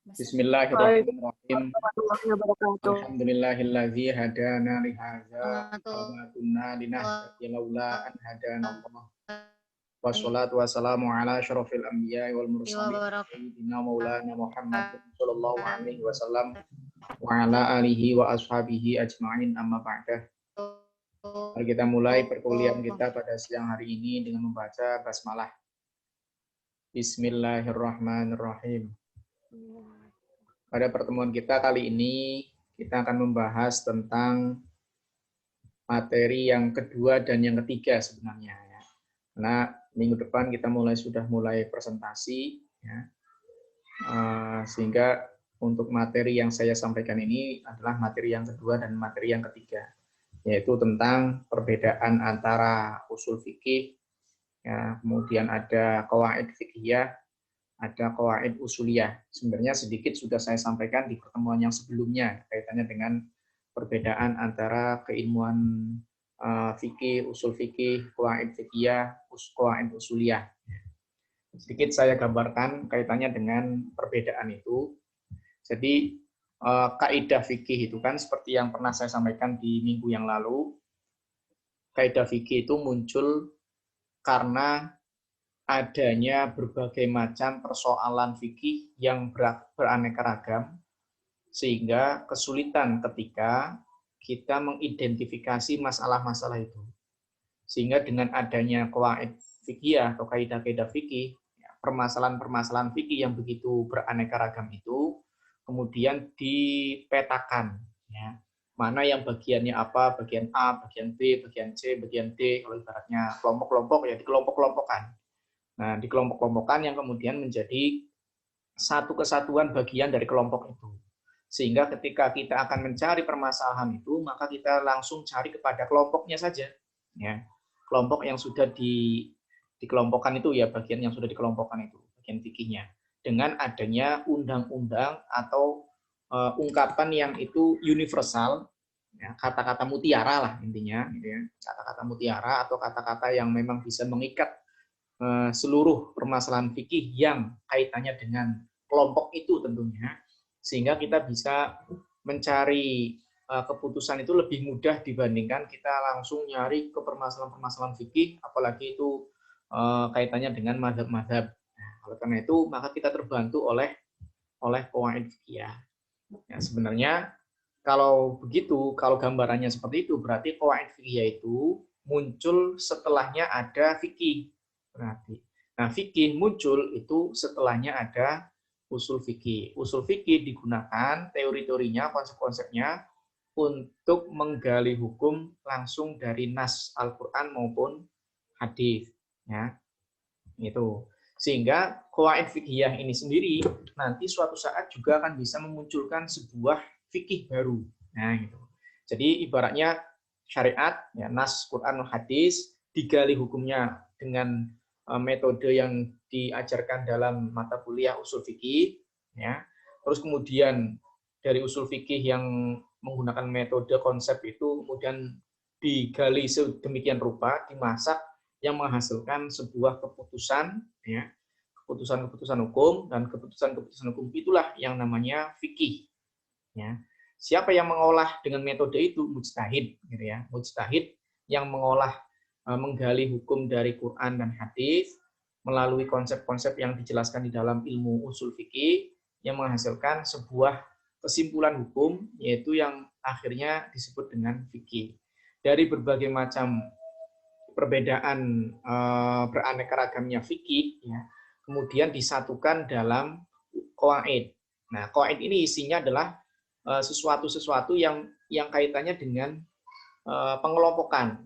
Bismillahirrahmanirrahim. Alhamdulillahilladzi hadana li hadza wa ma kunna linahtadiya laula an hadanallah. Wassalatu wassalamu ala asyrofil anbiya'i wal mursalin sayyidina maulana Muhammad sallallahu alaihi wasallam wa ala alihi wa ashabihi ajma'in, amma ba'dah. Mari kita mulai perkuliahan kita pada siang hari ini dengan membaca basmalah. Bismillahirrahmanirrahim. Pada pertemuan kita kali ini, kita akan membahas tentang materi yang kedua dan yang ketiga sebenarnya. Ya. Karena minggu depan kita sudah mulai presentasi, ya. Sehingga untuk materi yang saya sampaikan ini adalah materi yang kedua dan materi yang ketiga, yaitu tentang perbedaan antara usul fikih, ya, kemudian ada qawaid fiqhiyah, ada qawaid usuliyah. Sebenarnya sedikit sudah saya sampaikan di pertemuan yang sebelumnya kaitannya dengan perbedaan antara keilmuan fikih, usul fikih, qawaid fiqhiyah, qawaid usuliyah. Sedikit saya gambarkan kaitannya dengan perbedaan itu. Jadi kaidah fikih itu kan seperti yang pernah saya sampaikan di minggu yang lalu. Kaidah fikih itu muncul karena adanya berbagai macam persoalan fikih yang beraneka ragam, sehingga kesulitan ketika kita mengidentifikasi masalah-masalah itu. Sehingga dengan adanya qawaid fikih atau kaidah-kaidah fikih, permasalahan-permasalahan fikih yang begitu beraneka ragam itu kemudian dipetakan, ya. Mana yang bagiannya apa, bagian A, bagian B, bagian C, bagian D, kalau ibaratnya kelompok-kelompok ya dikelompok-kelompokkan. Nah, dikelompok-kelompokkan yang kemudian menjadi satu kesatuan bagian dari kelompok itu. Sehingga ketika kita akan mencari permasalahan itu, maka kita langsung cari kepada kelompoknya saja. Ya. Kelompok yang sudah dikelompokkan itu ya, bagian yang sudah dikelompokkan itu, bagian fikihnya. Dengan adanya undang-undang atau ungkapan yang itu universal, ya, kata-kata mutiara lah intinya, gitu ya. Kata-kata mutiara atau kata-kata yang memang bisa mengikat seluruh permasalahan fikih yang kaitannya dengan kelompok itu tentunya, sehingga kita bisa mencari keputusan itu lebih mudah dibandingkan kita langsung nyari ke permasalahan-permasalahan fikih, apalagi itu kaitannya dengan mazhab-mazhab. Nah, oleh karena itu maka kita terbantu oleh qawaid fikih. Ya, sebenarnya kalau begitu, kalau gambarannya seperti itu, berarti qawaid fikih itu muncul setelahnya ada fikih. Berarti. Nah, fikih muncul itu setelahnya ada usul fikih. Usul fikih digunakan teori-teorinya, konsep-konsepnya untuk menggali hukum langsung dari nas Al-Qur'an maupun hadis, ya. Itu. Sehingga qawaid fiqhiyah ini sendiri nanti suatu saat juga akan bisa memunculkan sebuah fikih baru. Nah, gitu. Jadi ibaratnya syariat, ya, nas Quran hadis digali hukumnya dengan metode yang diajarkan dalam mata kuliah usul fikih, ya. Terus kemudian dari usul fikih yang menggunakan metode konsep itu kemudian digali sedemikian rupa, dimasak yang menghasilkan sebuah keputusan, ya, keputusan-keputusan hukum, dan keputusan-keputusan hukum itulah yang namanya fikih, ya. Siapa yang mengolah dengan metode itu? Mujtahid, gitu ya. Mujtahid yang mengolah, menggali hukum dari Quran dan hadis melalui konsep-konsep yang dijelaskan di dalam ilmu usul fikih yang menghasilkan sebuah kesimpulan hukum, yaitu yang akhirnya disebut dengan fikih. Dari berbagai macam perbedaan beraneka ragamnya fikih, ya, kemudian disatukan dalam qawaid. Nah, qawaid ini isinya adalah sesuatu-sesuatu yang kaitannya dengan pengelompokan.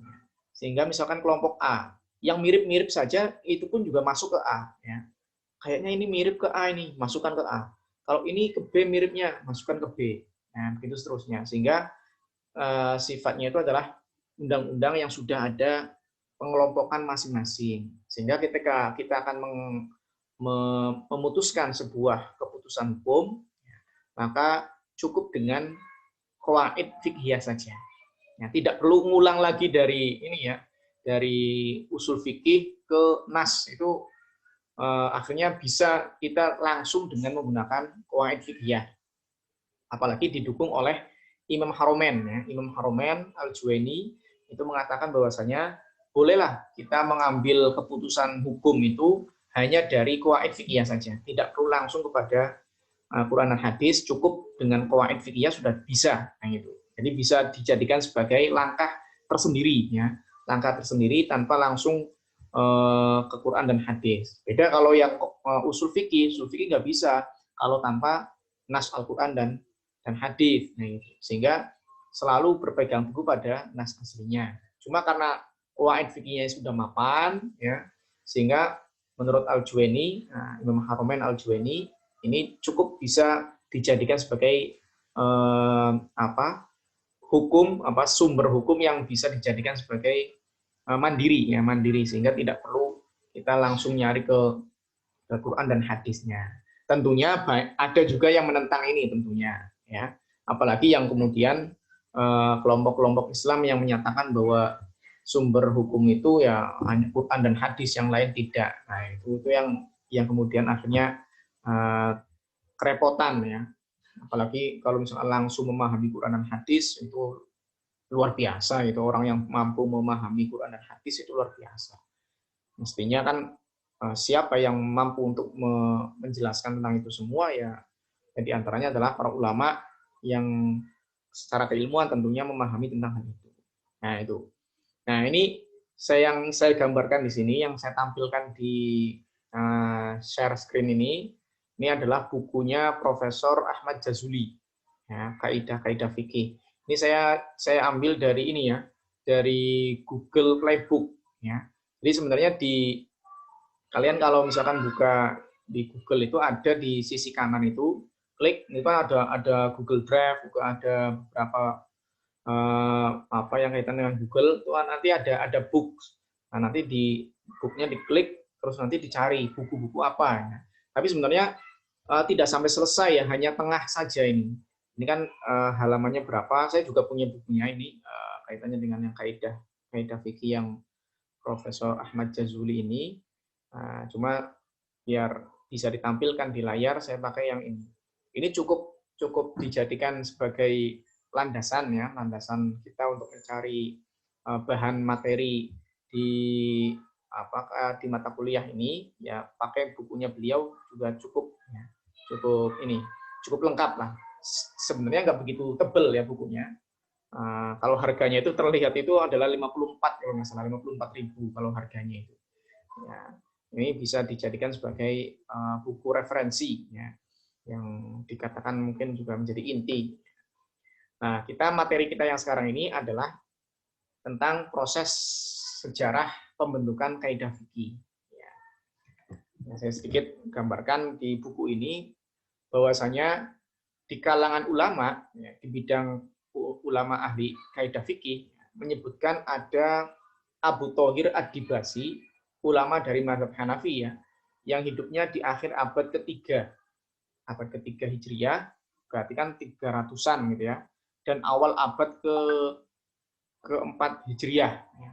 Sehingga misalkan kelompok A, yang mirip-mirip saja itu pun juga masuk ke A. Ya. Kayaknya ini mirip ke A ini, masukkan ke A. Kalau ini ke B miripnya, masukkan ke B. Nah, begitu seterusnya. Sehingga sifatnya itu adalah undang-undang yang sudah ada pengelompokan masing-masing. Sehingga ketika kita akan memutuskan sebuah keputusan hukum, maka cukup dengan qawaid fiqhiyah saja. Ya, tidak perlu ngulang lagi dari ini ya, dari usul fikih ke nas itu akhirnya bisa kita langsung dengan menggunakan qawaid fiqhiyah. Apalagi didukung oleh Imam Haromen, ya. Imam Haromen Al-Juwaini itu mengatakan bahwasanya bolehlah kita mengambil keputusan hukum itu hanya dari qawaid fiqhiyah saja, tidak perlu langsung kepada Quran dan hadis, cukup dengan qawaid fiqhiyah sudah bisa, nah gitu. Jadi bisa dijadikan sebagai langkah tersendiri, ya, langkah tersendiri tanpa langsung ke Quran dan hadis. Beda kalau yang usul fikih nggak bisa kalau tanpa nas Al-Quran dan hadis, nah gitu. Sehingga selalu berpegang teguh pada nas aslinya. Cuma karena qawaid fikihnya sudah mapan, ya, sehingga menurut Al-Juwaini, Imam Haromen Al-Juwaini ini cukup bisa dijadikan sebagai hukum, sumber hukum yang bisa dijadikan sebagai mandiri, ya, mandiri, sehingga tidak perlu kita langsung nyari ke Quran dan hadisnya. Tentunya ada juga yang menentang ini tentunya, ya, apalagi yang kemudian kelompok-kelompok Islam yang menyatakan bahwa sumber hukum itu ya hanya Quran dan hadis, yang lain tidak. Nah, itu yang kemudian akhirnya kerepotan, ya. Apalagi kalau misalnya langsung memahami Quran dan hadis itu luar biasa, itu orang yang mampu memahami Quran dan hadis itu luar biasa. Mestinya kan siapa yang mampu untuk menjelaskan tentang itu semua, ya di antaranya adalah para ulama yang secara keilmuan tentunya memahami tentang hal itu. Nah, itu. Nah, ini yang saya gambarkan di sini, yang saya tampilkan di share screen ini adalah bukunya Profesor Ahmad Jazuli, ya, Kaidah-Kaidah Fikih. Ini saya ambil dari ini, ya, dari Google Playbook, ya. Jadi sebenarnya kalian kalau misalkan buka di Google itu ada di sisi kanan itu, klik itu ada Google Drive, juga ada beberapa apa yang kaitan dengan Google itu nanti ada books. Nah, nanti di booknya diklik, terus nanti dicari buku-buku apa, ya. Tapi sebenarnya tidak sampai selesai, ya, hanya tengah saja ini. Ini kan halamannya berapa? Saya juga punya bukunya ini, kaitannya dengan yang kaidah fikih yang Profesor Ahmad Jazuli ini. Cuma biar bisa ditampilkan di layar, saya pakai yang ini. Ini cukup dijadikan sebagai landasan, ya, landasan kita untuk mencari bahan materi di mata kuliah ini, ya, pakai bukunya beliau juga cukup, ya, cukup lengkap lah. Sebenarnya nggak begitu tebel, ya, bukunya. Kalau harganya itu terlihat itu adalah 54, kalau nggak salah 54.000 kalau harganya itu. Ya, ini bisa dijadikan sebagai buku referensi, ya, yang dikatakan mungkin juga menjadi inti. Nah, materi kita yang sekarang ini adalah tentang proses sejarah pembentukan kaidah fikih. Ya. Nah, saya sedikit gambarkan di buku ini bahwasanya di kalangan ulama, ya, di bidang ulama ahli kaidah fikih menyebutkan ada Abu Thohir Ad-Dibasi, ulama dari mazhab Hanafi, ya, yang hidupnya di akhir abad ketiga Hijriah, berarti kan 300-an gitu, ya, dan awal abad keempat Hijriah, ya,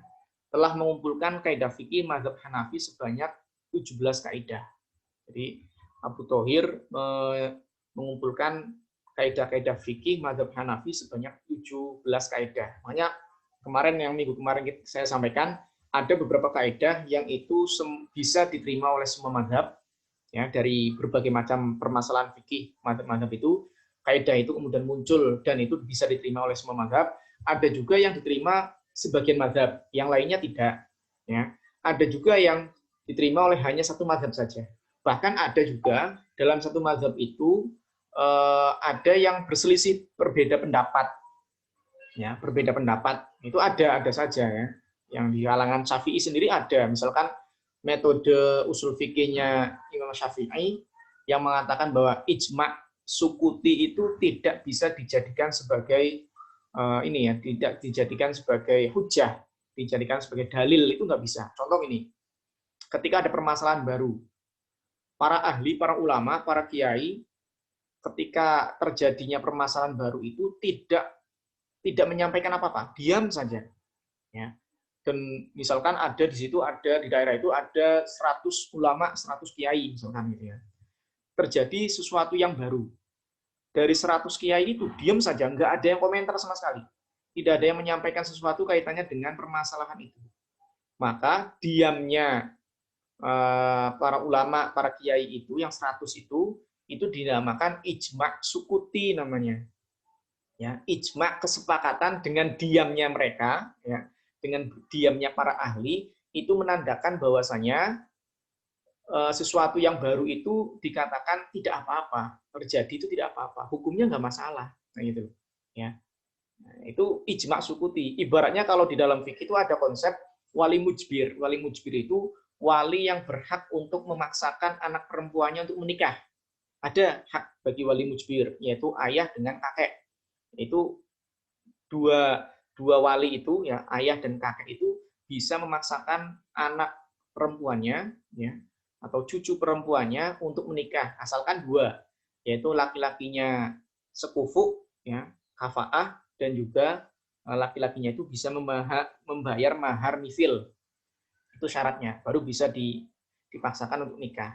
telah mengumpulkan kaidah fikih mazhab Hanafi sebanyak 17 kaidah. Jadi Abu Thohir mengumpulkan kaidah-kaidah fikih mazhab Hanafi sebanyak 17 kaidah. Makanya minggu kemarin saya sampaikan ada beberapa kaidah yang itu bisa diterima oleh semua mazhab, ya, dari berbagai macam permasalahan fikih mazhab itu. Kaidah itu kemudian muncul dan itu bisa diterima oleh semua mazhab. Ada juga yang diterima sebagian mazhab, yang lainnya tidak, ya. Ada juga yang diterima oleh hanya satu mazhab saja. Bahkan ada juga dalam satu mazhab itu ada yang berselisih, berbeda pendapat, ya, berbeda pendapat itu ada saja, ya. Yang di kalangan Syafi'i sendiri ada, misalkan metode usul fikihnya Imam Syafi'i yang mengatakan bahwa ijma' sukuti itu tidak bisa dijadikan sebagai tidak dijadikan sebagai hujah, dijadikan sebagai dalil, itu nggak bisa. Contoh ini, ketika ada permasalahan baru, para ahli, para ulama, para kiai, ketika terjadinya permasalahan baru itu tidak menyampaikan apa-apa, diam saja, ya, Dan misalkan ada di situ, ada di daerah itu ada 100 ulama, 100 kiai misalkan gitu ya. Terjadi sesuatu yang baru. Dari 100 kiai itu diam saja, nggak ada yang komentar sama sekali. Tidak ada yang menyampaikan sesuatu kaitannya dengan permasalahan itu. Maka diamnya para ulama, para kiai itu yang 100 itu dinamakan ijma' sukuti namanya. Ya, ijma' kesepakatan dengan diamnya mereka, ya, dengan diamnya para ahli itu menandakan bahwasanya sesuatu yang baru itu dikatakan tidak apa-apa, terjadi itu tidak apa-apa, hukumnya nggak masalah, nah gitu, ya. Nah, itu ijma' sukuti. Ibaratnya kalau di dalam fikih itu ada konsep wali mujbir. Wali mujbir itu wali yang berhak untuk memaksakan anak perempuannya untuk menikah. Ada hak bagi wali mujbir, yaitu ayah dengan kakek. Itu dua wali itu, ya, ayah dan kakek itu bisa memaksakan anak perempuannya, ya, atau cucu perempuannya untuk menikah, asalkan dua, yaitu laki-lakinya sekufu, ya, kafaah, dan juga laki-lakinya itu bisa membayar mahar mithil. Itu syaratnya, baru bisa dipaksakan untuk nikah.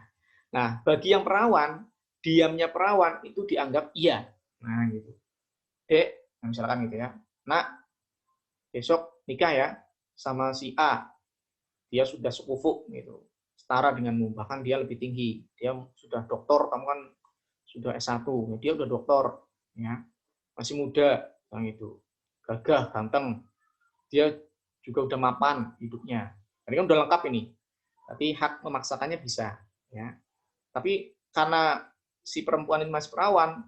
Nah, bagi yang perawan, diamnya perawan itu dianggap iya. Nah, gitu. Dek, misalkan gitu ya. Nak, besok nikah ya sama si A. Dia sudah sekufu gitu. Setara denganmu, bahkan dia lebih tinggi. Dia sudah doktor, kamu kan sudah S1. Dia udah doktor, ya. Masih muda, yang itu. Gagah, ganteng. Dia juga udah mapan hidupnya. Ini kan udah lengkap ini. Tapi hak memaksakannya bisa, ya. Tapi karena si perempuan ini masih perawan,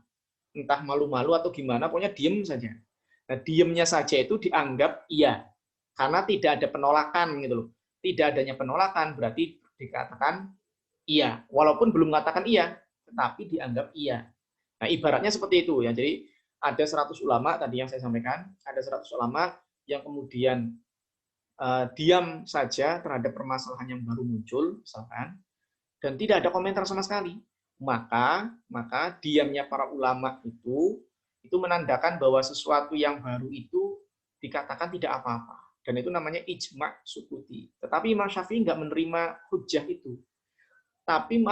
entah malu-malu atau gimana, pokoknya diem saja. Nah, diemnya saja itu dianggap iya, karena tidak ada penolakan gitu loh. Tidak adanya penolakan berarti dikatakan iya, walaupun belum mengatakan iya, tetapi dianggap iya. Nah, ibaratnya seperti itu ya. Jadi ada 100 ulama tadi yang saya sampaikan, ada 100 ulama yang kemudian diam saja terhadap permasalahan yang baru muncul, misalkan, dan tidak ada komentar sama sekali. Maka diamnya para ulama itu menandakan bahwa sesuatu yang baru itu dikatakan tidak apa-apa. Dan itu namanya ijma' sukuti. Tetapi Imam Syafi'i nggak menerima hujjah itu. Tapi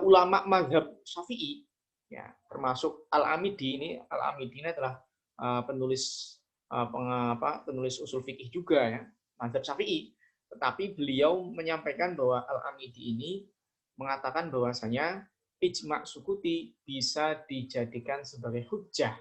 ulama mazhab Syafi'i, ya, termasuk Al-Amidi ini adalah penulis penulis usul fikih juga, ya, mazhab Syafi'i. Tetapi beliau menyampaikan bahwa Al-Amidi ini mengatakan bahwasanya ijma' sukuti bisa dijadikan sebagai hujjah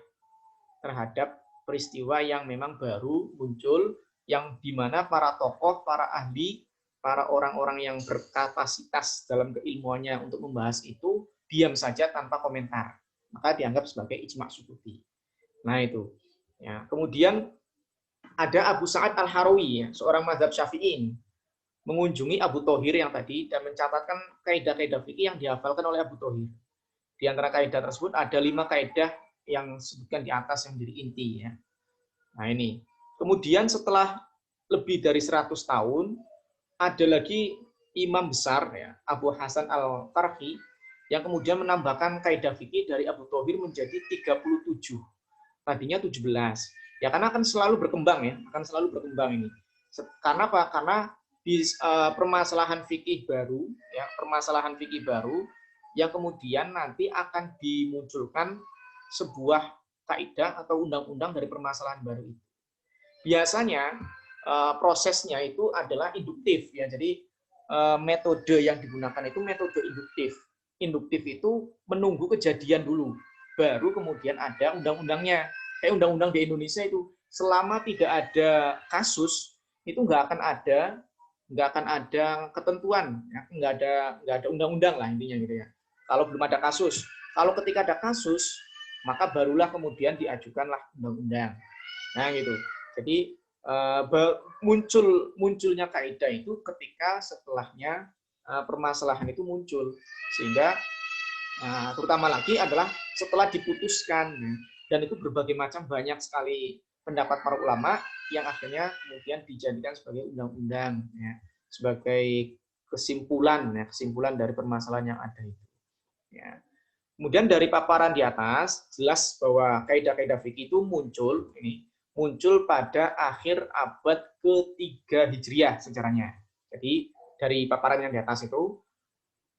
terhadap peristiwa yang memang baru muncul, yang dimana para tokoh, para ahli, para orang-orang yang berkapasitas dalam keilmuannya untuk membahas itu diam saja tanpa komentar, maka dianggap sebagai ijma' sukuti. Nah itu, ya. Kemudian ada Abu Sa'ad Al-Harawi, ya, seorang mazhab Syafi'i, mengunjungi Abu Thohir yang tadi dan mencatatkan kaidah-kaidah fikih yang dihafalkan oleh Abu Thohir. Di antara kaidah tersebut ada 5 kaidah yang disebutkan di atas yang menjadi inti, ya. Nah ini. Kemudian setelah lebih dari 100 tahun ada lagi imam besar, ya, Abu Hasan Al-Tarhi, yang kemudian menambahkan kaidah fikih dari Abu Thohir menjadi 37. Tadinya 17. Ya karena akan selalu berkembang, ya, akan selalu berkembang ini. Karena apa? Karena di permasalahan fikih baru, ya, permasalahan fikih baru yang kemudian nanti akan dimunculkan sebuah kaidah atau undang-undang dari permasalahan baru itu. Biasanya prosesnya itu adalah induktif, ya. Jadi metode yang digunakan itu metode induktif. Induktif itu menunggu kejadian dulu, baru kemudian ada undang-undangnya. Kayak undang-undang di Indonesia itu selama tidak ada kasus itu nggak akan ada ketentuan, ya. nggak ada undang-undang lah intinya gitu ya. Kalau belum ada kasus, kalau ketika ada kasus maka barulah kemudian diajukanlah undang-undang. Nah gitu. Jadi munculnya kaidah itu ketika setelahnya permasalahan itu muncul, sehingga terutama lagi adalah setelah diputuskan, dan itu berbagai macam, banyak sekali pendapat para ulama yang akhirnya kemudian dijadikan sebagai undang-undang, ya, sebagai kesimpulan, ya, kesimpulan dari permasalahan yang ada itu. Ya. Kemudian dari paparan di atas jelas bahwa kaidah-kaidah fikih itu muncul muncul pada akhir abad ke-3 Hijriah sejarahnya. Jadi dari paparan yang di atas itu,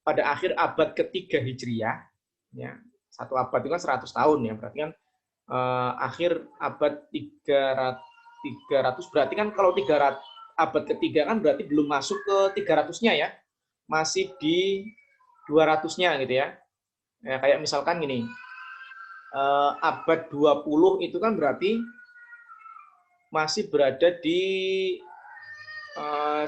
pada akhir abad ke-3 Hijriah, ya, satu abad itu kan 100 tahun ya, berarti kan akhir abad 300 berarti kan kalau 300, abad ketiga kan berarti belum masuk ke 300-nya ya, masih di 200-nya gitu ya. Ya kayak misalkan gini, abad 20 itu kan berarti masih berada di 1900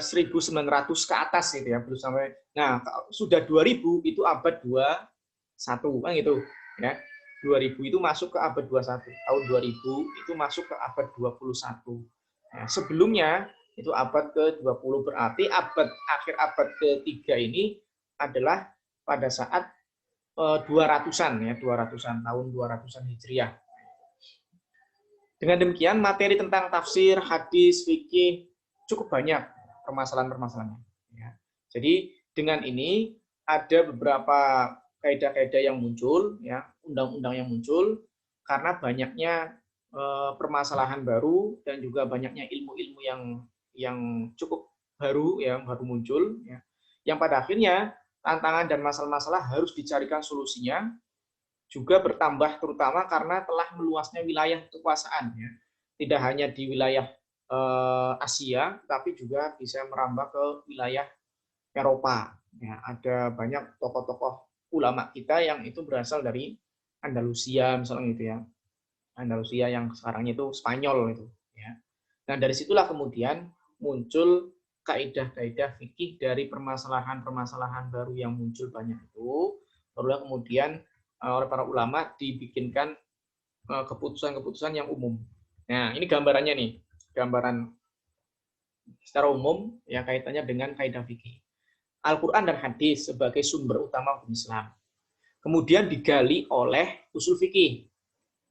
ke atas gitu ya, belum sampai. Nah, sudah 2000 itu abad 21 kan gitu ya. 2000 itu masuk ke abad 21. Tahun 2000 itu masuk ke abad 21. Nah, sebelumnya itu abad ke-20, berarti akhir abad ke-3 ini adalah pada saat 200-an ya, 200-an tahun 200-an Hijriah. Dengan demikian materi tentang tafsir, hadis, fikih cukup banyak permasalahan-permasalahannya. Ya. Jadi dengan ini ada beberapa kaidah-kaidah yang muncul, ya, undang-undang yang muncul karena banyaknya permasalahan baru dan juga banyaknya ilmu-ilmu yang cukup baru, ya, baru muncul, ya, yang pada akhirnya tantangan dan masalah-masalah harus dicarikan solusinya, juga bertambah terutama karena telah meluasnya wilayah kekuasaan, ya. Tidak hanya di wilayah Asia, tapi juga bisa merambah ke wilayah Eropa. Ya, ada banyak tokoh-tokoh ulama kita yang itu berasal dari Andalusia misalnya gitu ya. Andalusia yang sekarang itu Spanyol itu. Ya. Nah dari situlah kemudian muncul kaidah-kaidah fikih dari permasalahan-permasalahan baru yang muncul banyak itu. Barulah kemudian oleh para ulama dibikinkan keputusan-keputusan yang umum. Nah ini gambarannya nih, gambaran secara umum yang kaitannya dengan kaidah fikih. Al-Quran dan hadis sebagai sumber utama hukum Islam. Kemudian digali oleh usul fikih.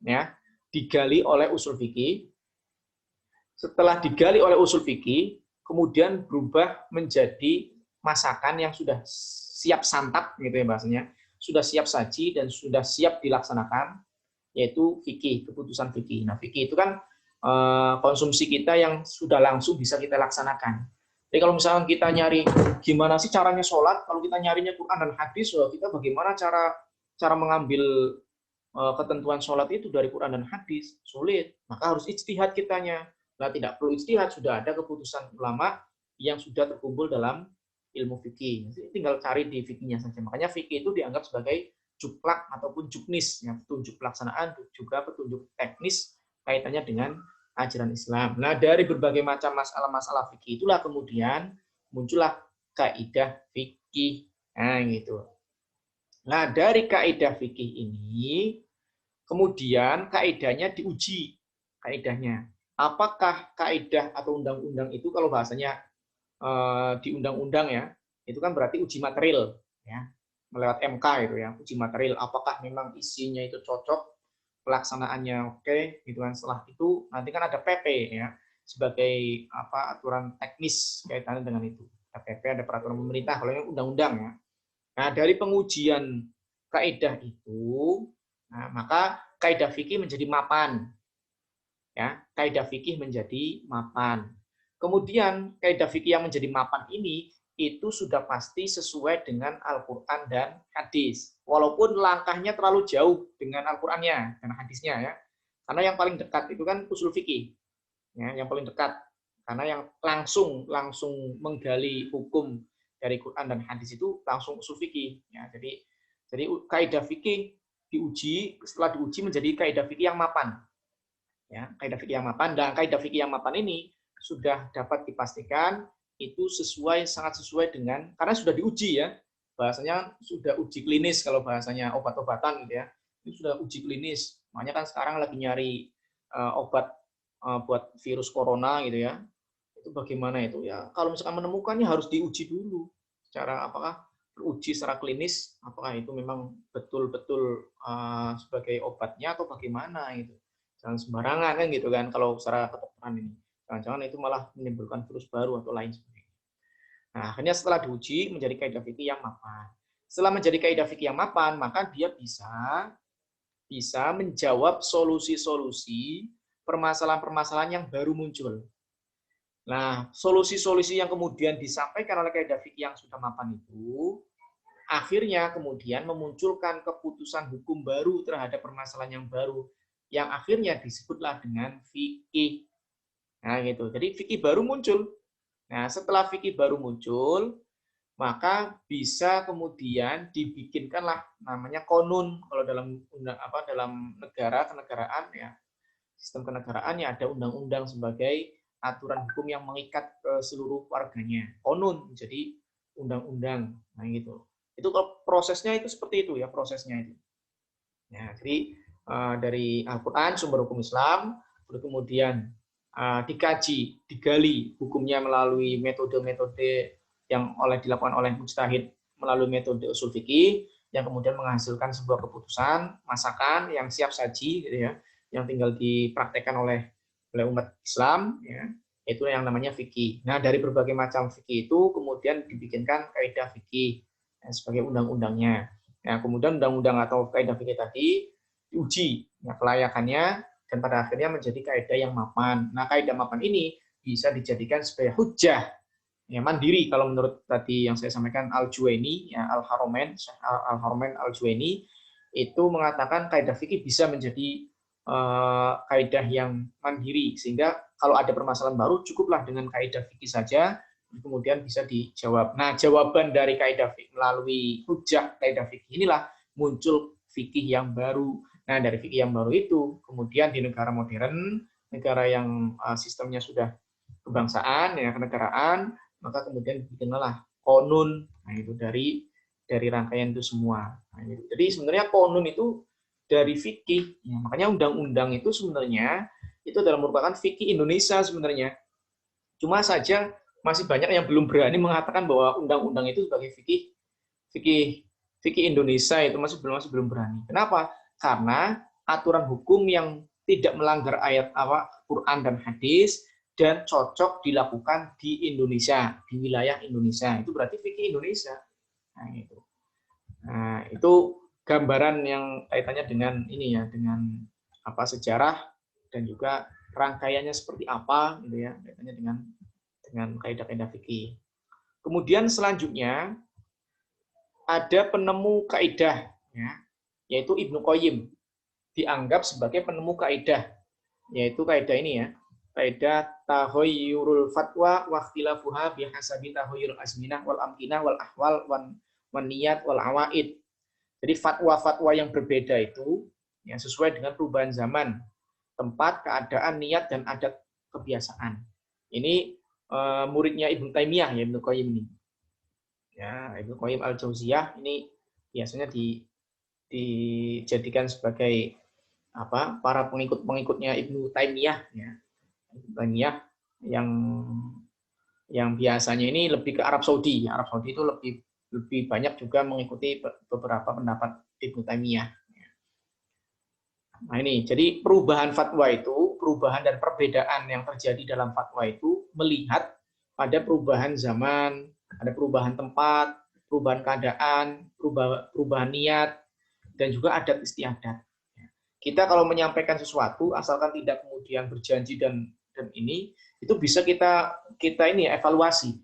Ya, digali oleh usul fikih. Setelah digali oleh usul fikih, kemudian berubah menjadi masakan yang sudah siap santap gitu ya bahasanya, sudah siap saji dan sudah siap dilaksanakan, yaitu fikih, keputusan fikih. Nah, fikih itu kan konsumsi kita yang sudah langsung bisa kita laksanakan. Jadi kalau misalnya kita nyari gimana sih caranya sholat, kalau kita nyarinya Quran dan hadis, kita bagaimana cara mengambil ketentuan sholat itu dari Quran dan hadis, sulit. Maka harus ijtihad kitanya. Nah, tidak perlu ijtihad, sudah ada keputusan ulama yang sudah terkumpul dalam ilmu fikih. Jadi tinggal cari di fikihnya saja. Makanya fikih itu dianggap sebagai juklak ataupun juknis, ya, petunjuk pelaksanaan, juga petunjuk teknis kaitannya dengan ajaran Islam. Nah, dari berbagai macam masalah-masalah fikih itulah kemudian muncullah kaidah fikih. Nah, gitu. Nah, dari kaidah fikih ini kemudian kaidahnya diuji. Kaidahnya. Apakah kaidah atau undang-undang itu kalau bahasanya di undang-undang ya, itu kan berarti uji material ya. Melewat MK itu ya, uji material apakah memang isinya itu cocok, pelaksanaannya oke, gitu kan. Setelah itu nanti kan ada PP ya, sebagai aturan teknis kaitannya dengan itu. Ada PP, ada peraturan pemerintah, kalau yang undang-undang ya. Nah, dari pengujian kaidah itu, nah, maka kaidah fikih menjadi mapan. Ya, kaidah fikih menjadi mapan. Kemudian kaidah fikih yang menjadi mapan ini itu sudah pasti sesuai dengan Al-Quran dan hadis. Walaupun langkahnya terlalu jauh dengan Al-Qurannya dan hadisnya ya. Karena yang paling dekat itu kan usul fikih. Ya, yang paling dekat. Karena yang langsung menggali hukum dari Quran dan hadis itu langsung usul fikih. Ya, jadi kaidah fikih diuji, setelah diuji menjadi kaidah fikih yang mapan. Ya, kaidah fikih yang mapan, dan kaidah fikih yang mapan ini sudah dapat dipastikan itu sangat sesuai dengan, karena sudah diuji ya, bahasanya sudah uji klinis kalau bahasanya obat-obatan gitu ya, ini sudah uji klinis. Makanya kan sekarang lagi nyari obat buat virus corona gitu ya. Itu bagaimana itu ya? Kalau misalkan menemukannya harus diuji dulu secara apakah teruji secara klinis, apakah itu memang betul-betul sebagai obatnya atau bagaimana itu. Jangan sembarangan kan gitu kan kalau secara kedokteran ini. Jangan-jangan itu malah menimbulkan virus baru atau lain sebagainya. Nah, akhirnya setelah diuji menjadi kaidah fikih yang mapan. Setelah menjadi kaidah fikih yang mapan, maka dia bisa menjawab solusi-solusi permasalahan-permasalahan yang baru muncul. Nah, solusi-solusi yang kemudian disampaikan oleh kaidah fikih yang sudah mapan itu, akhirnya kemudian memunculkan keputusan hukum baru terhadap permasalahan yang baru, yang akhirnya disebutlah dengan fikih. Nah, gitu. Jadi fikih baru muncul. Nah, setelah fikih baru muncul, maka bisa kemudian dibikinkanlah namanya konun. Kalau dalam dalam negara kenegaraan ya, sistem kenegaraan ya ada undang-undang sebagai aturan hukum yang mengikat seluruh warganya. Konun jadi undang-undang. Nah, gitu. Itu prosesnya itu seperti itu ya, prosesnya itu. Ya, jadi dari Al-Qur'an sumber hukum Islam, kemudian dikaji, digali hukumnya melalui metode-metode yang dilakukan oleh mujtahid melalui metode usul fikih yang kemudian menghasilkan sebuah keputusan masakan yang siap saji gitu ya, yang tinggal dipraktekkan oleh umat Islam ya, itu yang namanya fikih. Nah, dari berbagai macam fikih itu kemudian dibikinkan kaidah fikih ya, sebagai undang-undangnya. Nah, kemudian undang-undang atau kaidah fikih tadi diuji ya, kelayakannya dan pada akhirnya menjadi kaidah yang mapan. Nah, kaidah mapan ini bisa dijadikan sebagai hujjah ya, mandiri kalau menurut tadi yang saya sampaikan Al-Juwaini ya, Al-Haramain Al-Juwaini itu mengatakan kaidah fikih bisa menjadi kaidah yang mandiri sehingga kalau ada permasalahan baru cukuplah dengan kaidah fikih saja kemudian bisa dijawab. Nah, jawaban dari kaidah fikih melalui hujjah kaidah fikih inilah muncul fikih yang baru. Nah, dari fikih yang baru itu kemudian di negara modern, negara yang sistemnya sudah kebangsaan ya, kenegaraan, maka kemudian dibikinlah konun. Nah, itu dari rangkaian itu semua. Nah, gitu. Jadi sebenarnya konun itu dari fikih. Ya, makanya undang-undang itu sebenarnya itu adalah merupakan fikih Indonesia sebenarnya. Cuma saja masih banyak yang belum berani mengatakan bahwa undang-undang itu sebagai fikih Indonesia itu masih belum berani. Kenapa? Karena aturan hukum yang tidak melanggar ayat Quran dan hadis dan cocok dilakukan di Indonesia, di wilayah Indonesia. Itu berarti fikih Indonesia. Nah, itu gambaran yang kaitannya dengan ini ya, dengan sejarah dan juga rangkaiannya seperti apa gitu ya, kaitannya dengan kaidah-kaidah fikih. Kemudian selanjutnya ada penemu kaidah ya, yaitu Ibnu Qayyim dianggap sebagai penemu kaidah, yaitu kaidah ini ya, kaidah tahayyurul fatwa wa ikhtilafuha bihasabi tahayyurul azminah wal amkinah wal ahwal wan niyat wal awaid. Jadi fatwa-fatwa yang berbeda itu yang sesuai dengan perubahan zaman, tempat, keadaan, niat dan adat kebiasaan. Ini muridnya Ibnu Taimiyah ya, Ibnu Qayyim ini. Ya, Ibnu Qayyim Al-Jauziyah ini biasanya dijadikan sebagai para pengikutnya Ibnu Taimiyah ya. Ibnu Taimiyah yang biasanya ini lebih ke Arab Saudi. Arab Saudi itu lebih banyak juga mengikuti beberapa pendapat Ibnu Taimiyah. Nah, ini jadi perubahan fatwa itu, perubahan dan perbedaan yang terjadi dalam fatwa itu melihat pada perubahan zaman, ada perubahan tempat, perubahan keadaan, perubahan niat, dan juga adat istiadat. Kita kalau menyampaikan sesuatu, asalkan tidak kemudian berjanji dan ini, itu bisa kita ini evaluasi.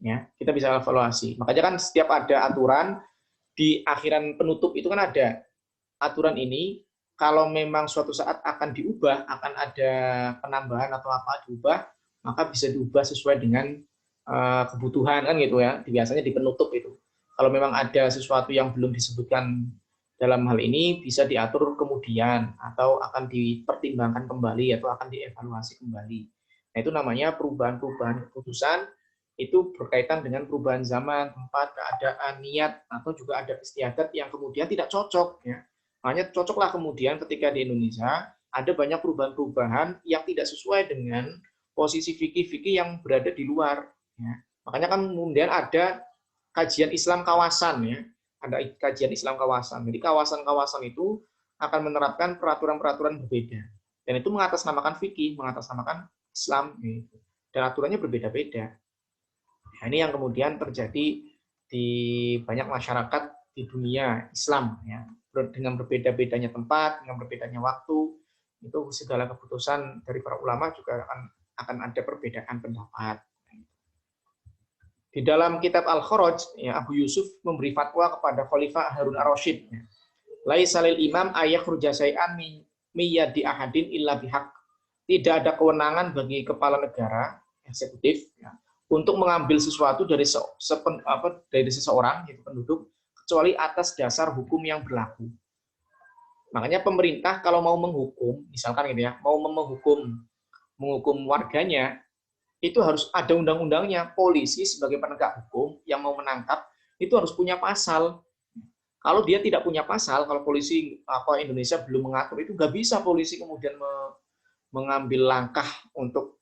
Ya, kita bisa evaluasi. Makanya kan setiap ada aturan di akhiran penutup itu kan ada aturan ini. Kalau memang suatu saat akan diubah, akan ada penambahan atau apa diubah, maka bisa diubah sesuai dengan kebutuhan kan gitu ya. Biasanya di penutup itu. Kalau memang ada sesuatu yang belum disebutkan dalam hal ini bisa diatur kemudian atau akan dipertimbangkan kembali atau akan dievaluasi kembali. Nah, itu namanya perubahan-perubahan keputusan itu berkaitan dengan perubahan zaman, tempat, keadaan, niat atau juga adat istiadat yang kemudian tidak cocok ya. Makanya cocoklah kemudian ketika di Indonesia ada banyak perubahan-perubahan yang tidak sesuai dengan posisi fikih-fikih yang berada di luar. Ya. Makanya kan kemudian ada kajian Islam kawasan ya, ada kajian Islam kawasan. Jadi kawasan-kawasan itu akan menerapkan peraturan-peraturan berbeda. Dan itu mengatasnamakan fikih, mengatasnamakan Islam. Gitu. Dan aturannya berbeda-beda. Nah, ini yang kemudian terjadi di banyak masyarakat di dunia Islam ya, dengan berbeda-bedanya tempat, dengan berbedanya waktu, itu segala keputusan dari para ulama juga akan ada perbedaan pendapat. Di dalam kitab Al-Kharaj, ya, Abu Yusuf memberi fatwa kepada Khalifah Harun ar-Rasyid. Laisa lil imam ayakhruja syai'an min yadi ahadin illa bihaq. Tidak ada kewenangan bagi kepala negara eksekutif ya, untuk mengambil sesuatu dari seseorang, yaitu penduduk, kecuali atas dasar hukum yang berlaku. Makanya pemerintah kalau mau menghukum, misalkan gitu ya, mau menghukum warganya, itu harus ada undang-undangnya. Polisi sebagai penegak hukum yang mau menangkap itu harus punya pasal. Kalau dia tidak punya pasal, kalau polisi Indonesia belum mengatur, itu nggak bisa polisi kemudian mengambil langkah untuk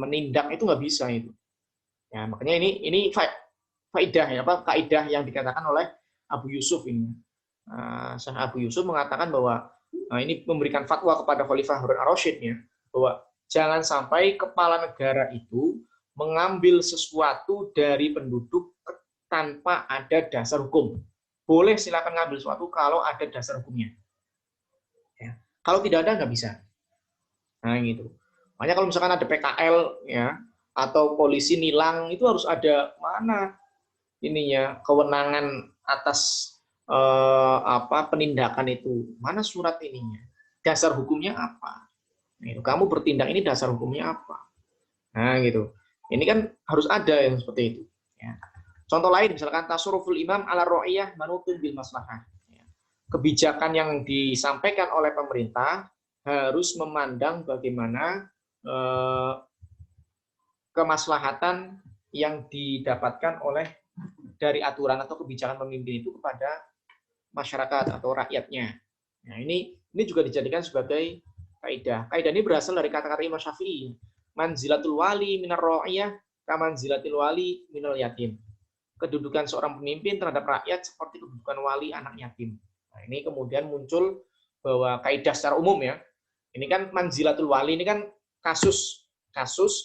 menindak, itu nggak bisa itu. Ya, makanya ini kaidah ya, kaidah yang dikatakan oleh Abu Yusuf ini. Syekh Abu Yusuf mengatakan bahwa ini memberikan fatwa kepada Khalifah Harun ar-Rasyid ya, bahwa jangan sampai kepala negara itu mengambil sesuatu dari penduduk tanpa ada dasar hukum. Boleh silakan ngambil sesuatu kalau ada dasar hukumnya. Ya. Kalau tidak ada nggak bisa. Nah gitu. Makanya kalau misalkan ada PKL ya atau polisi nilang, itu harus ada mana ininya kewenangan atas penindakan itu. Mana surat ininya? Dasar hukumnya apa? Nah, kamu bertindak ini dasar hukumnya apa? Nah gitu. Ini kan harus ada yang seperti itu. Ya. Contoh lain misalkan tasarruful imam ala ra'iyah manutun bil maslahah. Kebijakan yang disampaikan oleh pemerintah harus memandang bagaimana kemaslahatan yang didapatkan oleh dari aturan atau kebijakan pemimpin itu kepada masyarakat atau rakyatnya. Nah, ini juga dijadikan sebagai kaidah. Kaidah ini berasal dari kata-kata Imam Syafi'i. Manzilatul wali minar ra'iyah kamanzilatil wali minal yatim. Kedudukan seorang pemimpin terhadap rakyat seperti kedudukan wali anak yatim. Nah, ini kemudian muncul bahwa kaidah secara umum ya. Ini kan manzilatul wali ini kan kasus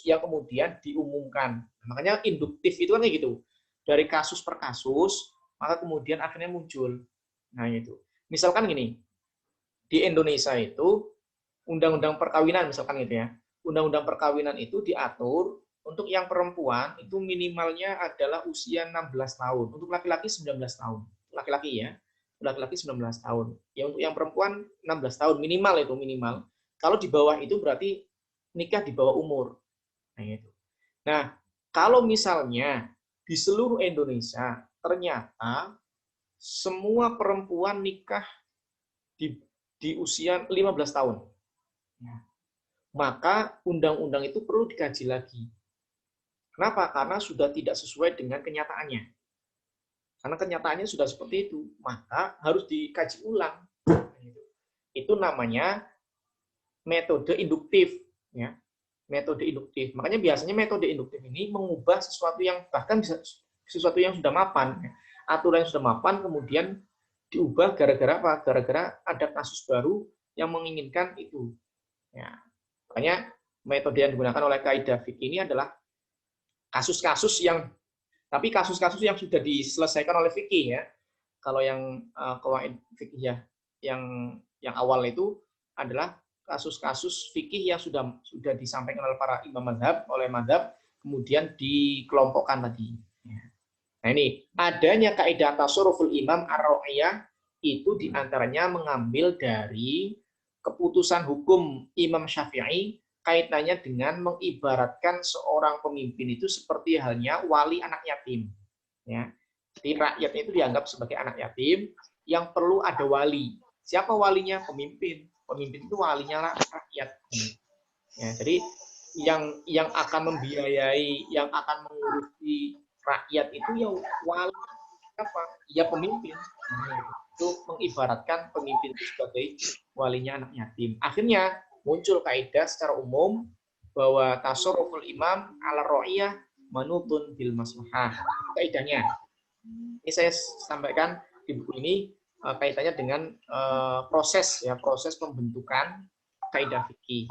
yang kemudian diumumkan. Makanya induktif itu kan kayak gitu. Dari kasus per kasus, maka kemudian akhirnya muncul. Nah, itu. Misalkan gini, di Indonesia itu undang-undang perkawinan misalkan gitu ya. Undang-undang perkawinan itu diatur untuk yang perempuan itu minimalnya adalah usia 16 tahun. Untuk laki-laki 19 tahun. Laki-laki ya. Laki-laki 19 tahun. Ya untuk yang perempuan 16 tahun minimal itu minimal. Kalau di bawah itu berarti nikah di bawah umur. Nah, itu. Nah, kalau misalnya di seluruh Indonesia ternyata semua perempuan nikah di usia 15 tahun. Maka undang-undang itu perlu dikaji lagi. Kenapa? Karena sudah tidak sesuai dengan kenyataannya. Karena kenyataannya sudah seperti itu, maka harus dikaji ulang. Itu namanya metode induktif, ya. Metode induktif. Makanya biasanya metode induktif ini mengubah sesuatu yang bahkan bisa sesuatu yang sudah mapan, ya. Aturan yang sudah mapan kemudian diubah gara-gara apa? Gara-gara ada kasus baru yang menginginkan itu. Ya. Makanya metode yang digunakan oleh kaidah fikih ini adalah kasus-kasus yang sudah diselesaikan oleh fikih ya. Kalau yang qawaid fikih ya, yang awal itu adalah kasus-kasus fikih yang sudah disampaikan oleh para imam mazhab, kemudian dikelompokkan tadi. Nah ini adanya kaidah tasarruful imam ar-ra'iyah itu diantaranya mengambil dari keputusan hukum Imam Syafi'i kaitannya dengan mengibaratkan seorang pemimpin itu seperti halnya wali anak yatim. Ya. Jadi rakyatnya itu dianggap sebagai anak yatim yang perlu ada wali. Siapa walinya? Pemimpin. Pemimpin itu walinya rakyat. Ya, jadi yang akan membiayai, yang akan mengurusi rakyat itu ya wali apa? Ya pemimpin. Itu mengibaratkan pemimpin itu sebagai walinya anak yatim. Akhirnya muncul kaidah secara umum bahwa tasarruful imam ala ra'iyah manutun bil maslahah. Kaidahnya. Ini saya sampaikan di buku ini kaitannya dengan proses pembentukan kaidah fikih.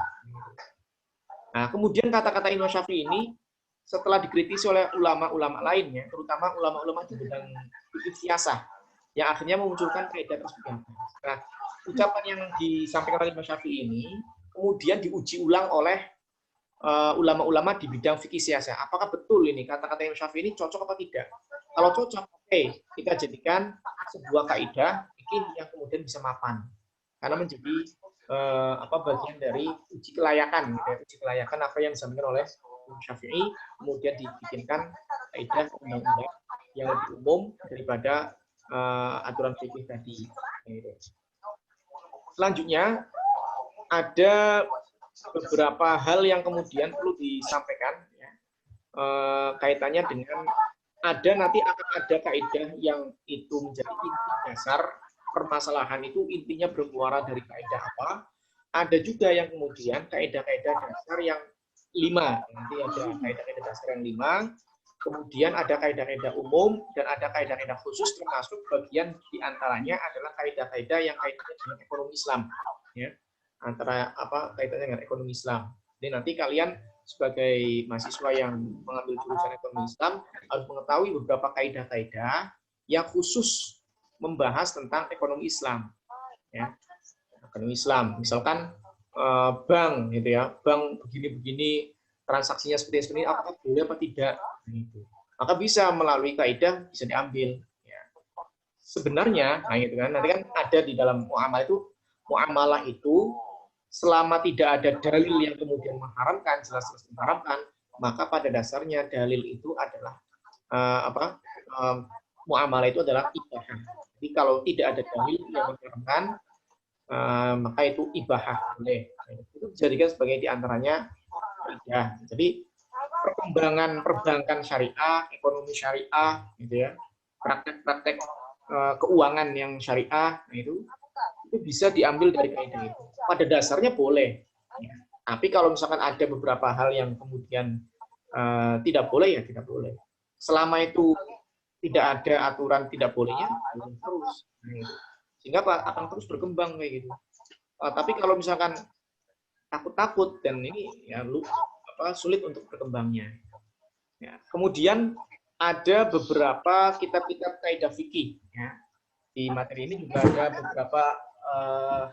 Nah, kemudian kata-kata Imam Syafi'i ini setelah dikritisi oleh ulama-ulama lainnya, terutama ulama-ulama di bidang fikih siasah. yang akhirnya memunculkan kaidah tersebut. Nah, ucapan yang disampaikan oleh Imam Syafi'i ini kemudian diuji ulang oleh ulama-ulama di bidang fikih siasa. Apakah betul ini kata-kata Imam Syafi'i ini cocok apa tidak? Kalau cocok, oke, kita jadikan sebuah kaidah fikih yang kemudian bisa mapan. Karena menjadi bagian dari uji kelayakan, gitu ya. Uji kelayakan apa yang disampaikan oleh Imam Syafi'i, kemudian dibikinkan kaidah undang-undang yang lebih umum daripada aturan fikih tadi. Selanjutnya ada beberapa hal yang kemudian perlu disampaikan, ya, kaitannya dengan nanti akan ada kaidah yang itu menjadi inti dasar permasalahan itu, intinya bermuara dari kaidah apa. Ada juga yang kemudian kaidah-kaidah dasar yang 5. Nanti ada kaidah-kaidah dasar yang 5. Kemudian ada kaidah-kaidah umum dan ada kaidah-kaidah khusus, termasuk bagian diantaranya adalah kaidah-kaidah yang kaitannya dengan ekonomi Islam, ya, antara kaitannya dengan ekonomi Islam. Jadi nanti kalian sebagai mahasiswa yang mengambil jurusan ekonomi Islam harus mengetahui beberapa kaidah-kaidah yang khusus membahas tentang ekonomi Islam, ya, ekonomi Islam. Misalkan bank, gitu ya, bank begini-begini transaksinya seperti ini, apakah boleh apa tidak? Gitu. Maka bisa melalui kaidah bisa diambil. Ya. Sebenarnya, nah gitu kan, nanti kan ada di dalam muamalah itu selama tidak ada dalil yang kemudian mengharamkan, jelas-jelas mengharamkan, maka pada dasarnya dalil itu adalah muamalah itu adalah ibahah. Jadi kalau tidak ada dalil yang mengharamkan, maka itu ibahah boleh. Itu dijadikan sebagai diantaranya ya. Jadi perkembangan perbankan syariah, ekonomi syariah, gitu ya, praktek-praktek keuangan yang syariah, nah itu bisa diambil dari kaidah itu. Pada dasarnya boleh. Ya. Tapi kalau misalkan ada beberapa hal yang kemudian tidak boleh, ya tidak boleh. Selama itu tidak ada aturan tidak bolehnya, boleh terus. Nah, gitu. Sehingga akan terus berkembang kayak gitu. Tapi kalau misalkan takut-takut dan ini ya sulit untuk berkembangnya. Ya. Kemudian ada beberapa kitab-kitab kaidah fikih. Ya. Di materi ini juga ada beberapa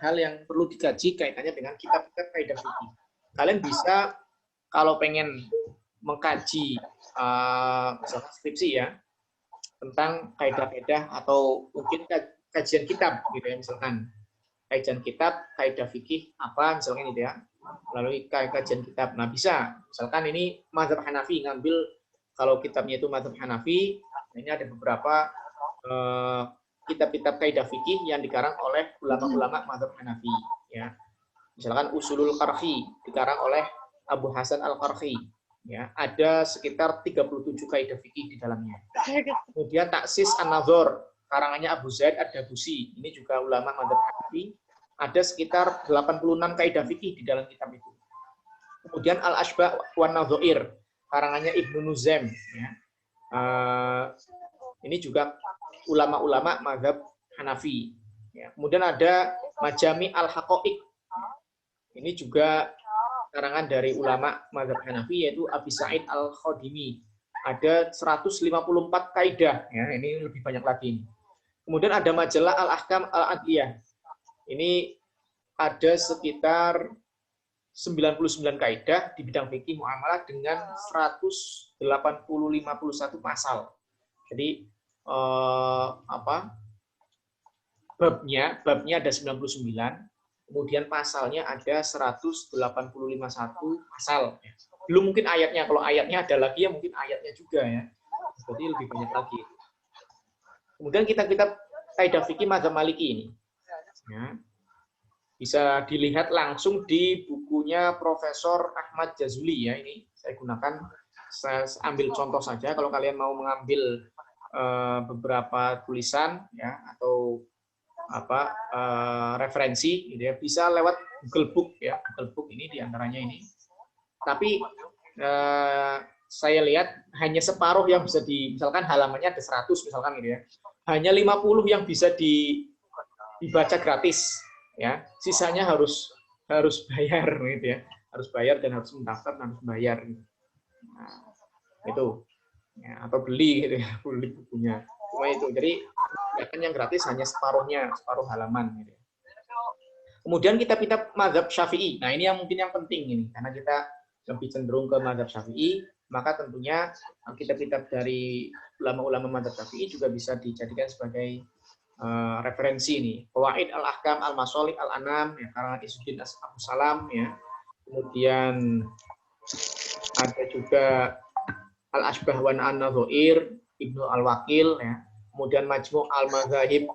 hal yang perlu dikaji kaitannya dengan kitab-kitab kaidah fikih. Kalian bisa kalau pengen mengkaji misalkan skripsi ya tentang kaidah-kaidah atau mungkin kajian kitab gitu ya, misalkan kajian kitab kaidah fikih apa misalnya gitu ya, melalui kajian kitab. Nah, bisa misalkan ini mazhab Hanafi, ngambil kalau kitabnya itu mazhab Hanafi, ini ada beberapa kitab-kitab kaidah fikih yang dikarang oleh ulama-ulama mazhab Hanafi, ya. Misalkan Usulul Qarhi dikarang oleh Abu Hasan Al-Qarhi, ya. Ada sekitar 37 kaidah fikih di dalamnya. Kemudian Taksis An-Nazor karangannya Abu Zaid Ad-Dabusi, ini juga ulama mazhab Hanafi. Ada sekitar 86 kaidah fikih di dalam kitab itu. Kemudian Al-Ashba' wan Nadhair karangannya Ibnu Nuzam, ya. Ini juga ulama-ulama mazhab Hanafi. Ya. Kemudian ada Majami Al-Haqa'iq. Ini juga karangan dari ulama mazhab Hanafi, yaitu Abi Sa'id Al-Khadimi. Ada 154 kaidah, ya, ini lebih banyak lagi. Kemudian ada majalah Al-Ahkam Al-Adliyah. Ini ada sekitar 99 kaidah di bidang fikih muamalah dengan 151 pasal. Jadi babnya ada 99, kemudian pasalnya ada 185 pasal. Belum mungkin ayatnya, kalau ayatnya ada lagi ya mungkin ayatnya juga ya. Jadi lebih banyak lagi. Kemudian kitab-kitab kaidah fikih mazhab Maliki ini. Ya. Bisa dilihat langsung di bukunya Profesor Ahmad Jazuli ya, ini saya gunakan, saya ambil contoh saja kalau kalian mau mengambil beberapa tulisan ya atau referensi gitu ya, bisa lewat Google Book ya, Google Book ini diantaranya ini. Tapi saya lihat hanya separuh yang bisa misalkan halamannya ada 100 misalkan gitu ya, hanya 50 yang bisa dibaca gratis. Ya, sisanya harus bayar gitu ya, harus bayar dan harus mendaftar dan harus bayar. Gitu. Nah, itu ya, atau beli gitu ya, beli bukunya. Cuma itu. Jadi Bahkan yang gratis hanya separuhnya, separuh halaman. Gitu. Kemudian kitab-kitab mazhab Syafi'i. Nah, ini yang mungkin yang penting ini, karena kita lebih cenderung ke mazhab Syafi'i, maka tentunya kitab-kitab dari ulama-ulama mazhab Syafi'i juga bisa dijadikan sebagai referensi ini. Qawaid al-Ahkam al-Masolih al-Anam, ya, karangan Izzuddin Abu Salam, ya. Kemudian ada juga Al-Ashbah wa An-Nadhair, Ibnu Al-Waqil, ya. Kemudian Majmu' al-Mazahib